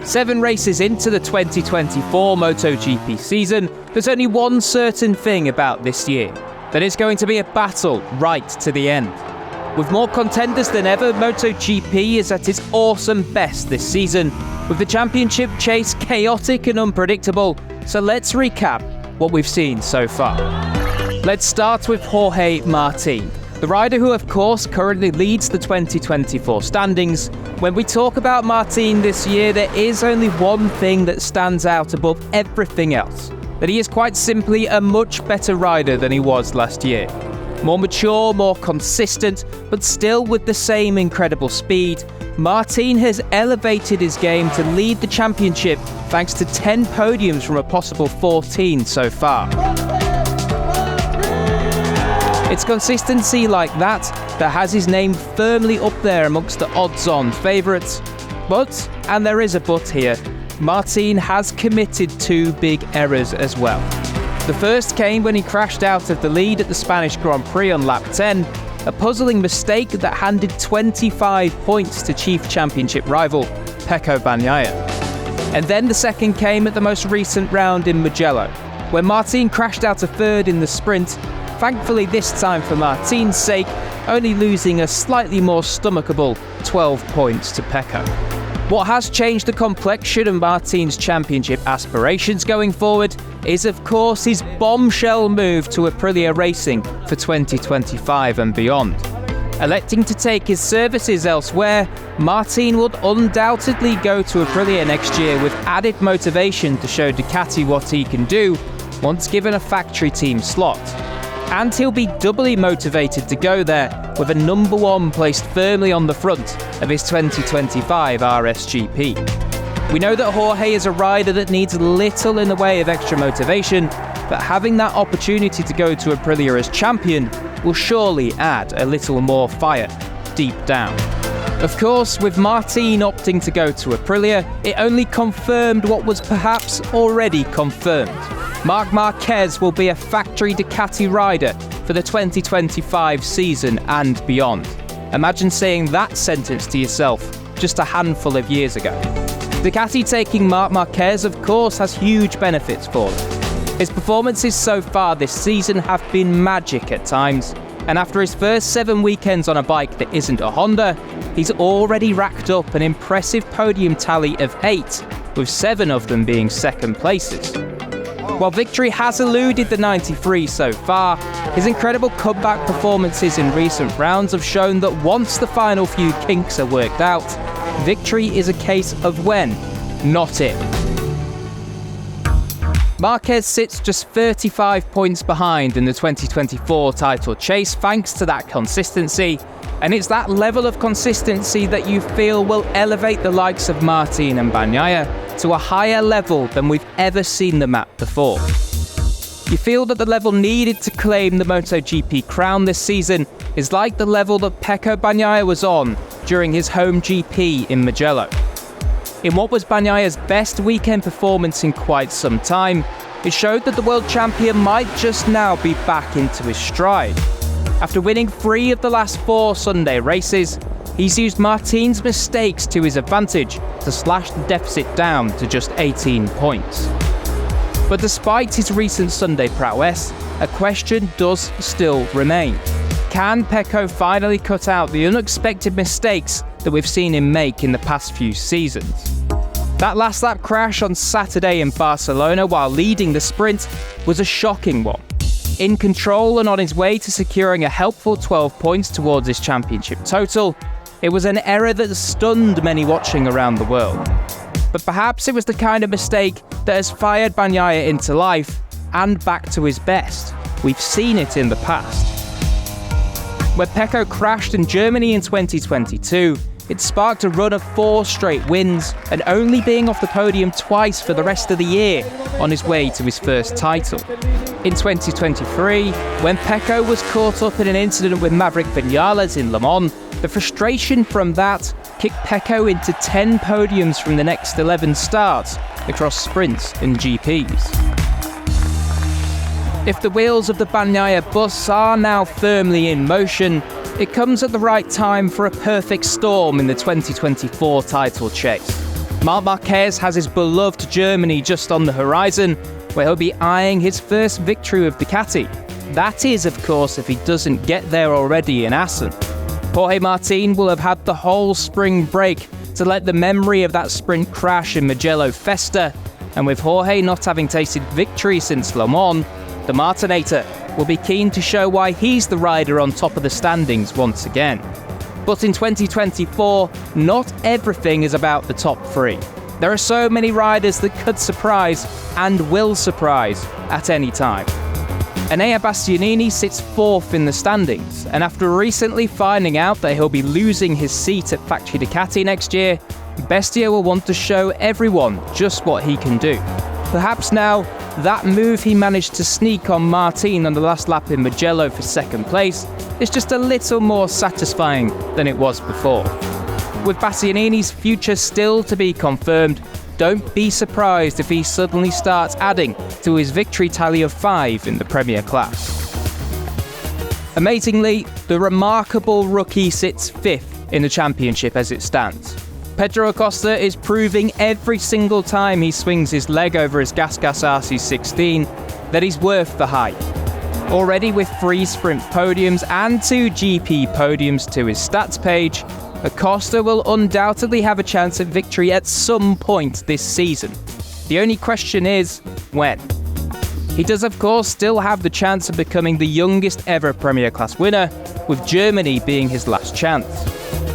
7 races into the 2024 MotoGP season, there's only one certain thing about this year, that it's going to be a battle right to the end. With more contenders than ever, MotoGP is at its awesome best this season, with the championship chase chaotic and unpredictable, so let's recap what we've seen so far. Let's start with Jorge Martin, the rider who of course currently leads the 2024 standings. When we talk about Martin this year, there is only one thing that stands out above everything else, that he is quite simply a much better rider than he was last year. More mature, more consistent, but still with the same incredible speed, Martin has elevated his game to lead the championship thanks to 10 podiums from a possible 14 so far. It's consistency like that has his name firmly up there amongst the odds-on favourites. But, and there is a but here, Martin has committed 2 big errors as well. The first came when he crashed out of the lead at the Spanish Grand Prix on lap 10, a puzzling mistake that handed 25 points to chief championship rival Pecco Bagnaia. And then the second came at the most recent round in Mugello, where Martin crashed out of third in the sprint, thankfully this time for Martin's sake, only losing a slightly more stomachable 12 points to Pecco. What has changed the complexion of Martin's championship aspirations going forward is of course his bombshell move to Aprilia Racing for 2025 and beyond. Electing to take his services elsewhere, Martin would undoubtedly go to Aprilia next year with added motivation to show Ducati what he can do once given a factory team slot. And he'll be doubly motivated to go there with a number 1 placed firmly on the front of his 2025 RSGP. We know that Jorge is a rider that needs little in the way of extra motivation, but having that opportunity to go to Aprilia as champion will surely add a little more fire deep down. Of course, with Martin opting to go to Aprilia, it only confirmed what was perhaps already confirmed. Marc Marquez will be a factory Ducati rider for the 2025 season and beyond. Imagine saying that sentence to yourself just a handful of years ago. Ducati taking Marc Marquez, of course, has huge benefits for them. His performances so far this season have been magic at times, and after his first 7 weekends on a bike that isn't a Honda, he's already racked up an impressive podium tally of 8, with 7 of them being second places. While victory has eluded the 93 so far, his incredible comeback performances in recent rounds have shown that once the final few kinks are worked out, victory is a case of when, not if. Marquez sits just 35 points behind in the 2024 title chase thanks to that consistency, and it's that level of consistency that you feel will elevate the likes of Martin and Bagnaia to a higher level than we've ever seen them at before. You feel that the level needed to claim the MotoGP crown this season is like the level that Pecco Bagnaia was on during his home GP in Mugello. In what was Bagnaia's best weekend performance in quite some time, it showed that the world champion might just now be back into his stride. After winning 3 of the last 4 Sunday races, he's used Martin's mistakes to his advantage to slash the deficit down to just 18 points. But despite his recent Sunday prowess, a question does still remain. Can Pecco finally cut out the unexpected mistakes that we've seen him make in the past few seasons? That last lap crash on Saturday in Barcelona while leading the sprint was a shocking one. In control and on his way to securing a helpful 12 points towards his championship total, it was an error that stunned many watching around the world. But perhaps it was the kind of mistake that has fired Bagnaia into life and back to his best. We've seen it in the past. When Pecco crashed in Germany in 2022, it sparked a run of 4 straight wins and only being off the podium twice for the rest of the year on his way to his first title. In 2023, when Pecco was caught up in an incident with Maverick Vinales in Le Mans, the frustration from that kicked Pecco into 10 podiums from the next 11 starts across sprints and GPs. If the wheels of the Bagnaia bus are now firmly in motion, it comes at the right time for a perfect storm in the 2024 title chase. Marc Marquez has his beloved Germany just on the horizon, where he'll be eyeing his first victory with Ducati. That is, of course, if he doesn't get there already in Assen. Jorge Martin will have had the whole spring break to let the memory of that sprint crash in Mugello fester, and with Jorge not having tasted victory since Le Mans, the Martinator will be keen to show why he's the rider on top of the standings once again. But in 2024, not everything is about the top three. There are so many riders that could surprise and will surprise at any time. Enea Bastianini sits fourth in the standings, and after recently finding out that he'll be losing his seat at Factory Ducati next year, Bestia will want to show everyone just what he can do. Perhaps now, that move he managed to sneak on Martin on the last lap in Mugello for second place is just a little more satisfying than it was before. With Bastianini's future still to be confirmed, don't be surprised if he suddenly starts adding to his victory tally of 5 in the Premier class. Amazingly, the remarkable rookie sits 5th in the championship as it stands. Pedro Acosta is proving every single time he swings his leg over his Gas RC16 that he's worth the hype. Already with 3 sprint podiums and 2 GP podiums to his stats page, Acosta will undoubtedly have a chance at victory at some point this season. The only question is, when? He does of course still have the chance of becoming the youngest ever Premier Class winner, with Germany being his last chance.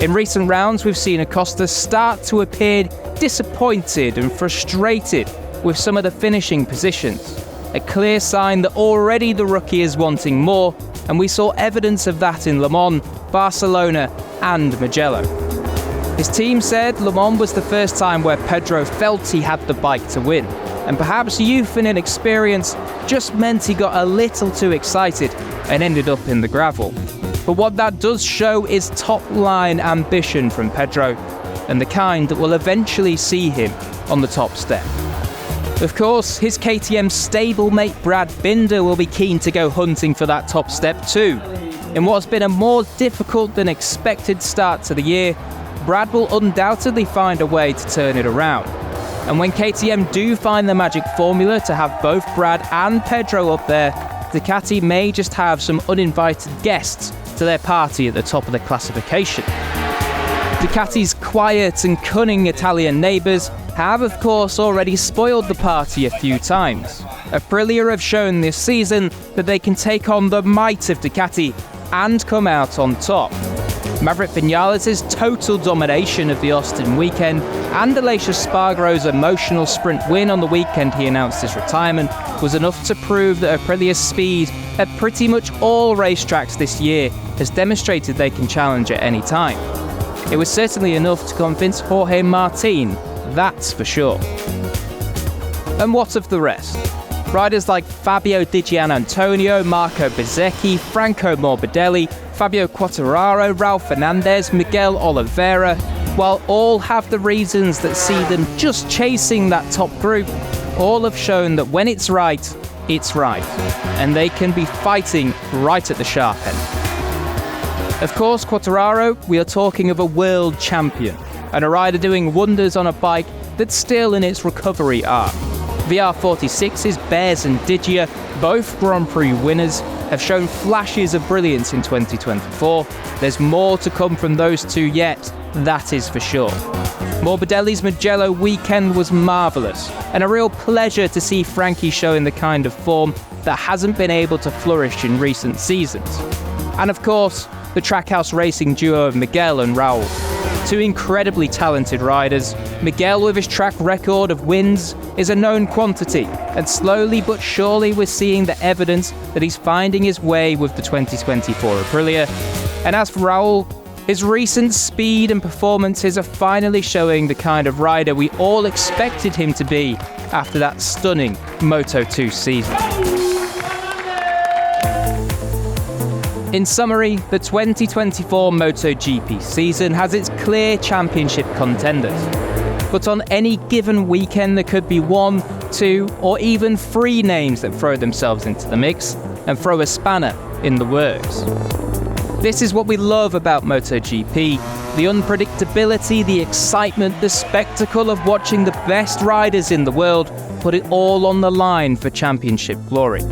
In recent rounds we've seen Acosta start to appear disappointed and frustrated with some of the finishing positions. A clear sign that already the rookie is wanting more, and we saw evidence of that in Le Mans, Barcelona and Mugello. His team said Le Mans was the first time where Pedro felt he had the bike to win, and perhaps youth and inexperience just meant he got a little too excited and ended up in the gravel. But what that does show is top-line ambition from Pedro, and the kind that will eventually see him on the top step. Of course, his KTM stablemate Brad Binder will be keen to go hunting for that top step too. In what's been a more difficult than expected start to the year, Brad will undoubtedly find a way to turn it around. And when KTM do find the magic formula to have both Brad and Pedro up there, Ducati may just have some uninvited guests to their party at the top of the classification. Ducati's quiet and cunning Italian neighbours have of course already spoiled the party a few times. Aprilia have shown this season that they can take on the might of Ducati and come out on top. Maverick Vinales' total domination of the Austin weekend and Aleix Espargaro's emotional sprint win on the weekend he announced his retirement was enough to prove that Aprilia's speed at pretty much all racetracks this year has demonstrated they can challenge at any time. It was certainly enough to convince Jorge Martin, that's for sure. And what of the rest? Riders like Fabio Di Giannantonio, Marco Bezzecchi, Franco Morbidelli, Fabio Quartararo, Ralph Fernandez, Miguel Oliveira, while all have the reasons that see them just chasing that top group, all have shown that when it's right, and they can be fighting right at the sharp end. Of course, Quartararo, we are talking of a world champion, and a rider doing wonders on a bike that's still in its recovery arc. VR46's Bears and Digia, both Grand Prix winners, have shown flashes of brilliance in 2024. There's more to come from those two yet, that is for sure. Morbidelli's Mugello weekend was marvellous, and a real pleasure to see Frankie showing the kind of form that hasn't been able to flourish in recent seasons. And of course, the Trackhouse racing duo of Miguel and Raul. Two incredibly talented riders. Miguel, with his track record of wins, is a known quantity, and slowly but surely we're seeing the evidence that he's finding his way with the 2024 Aprilia. And as for Raul, his recent speed and performances are finally showing the kind of rider we all expected him to be after that stunning Moto2 season. In summary, the 2024 MotoGP season has its clear championship contenders. But on any given weekend there could be 1, 2 or even 3 names that throw themselves into the mix and throw a spanner in the works. This is what we love about MotoGP. The unpredictability, the excitement, the spectacle of watching the best riders in the world put it all on the line for championship glory.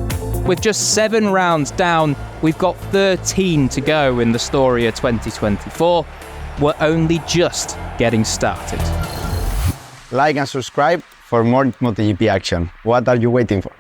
With just 7 rounds down, we've got 13 to go in the story of 2024. We're only just getting started. Like and subscribe for more MotoGP action. What are you waiting for?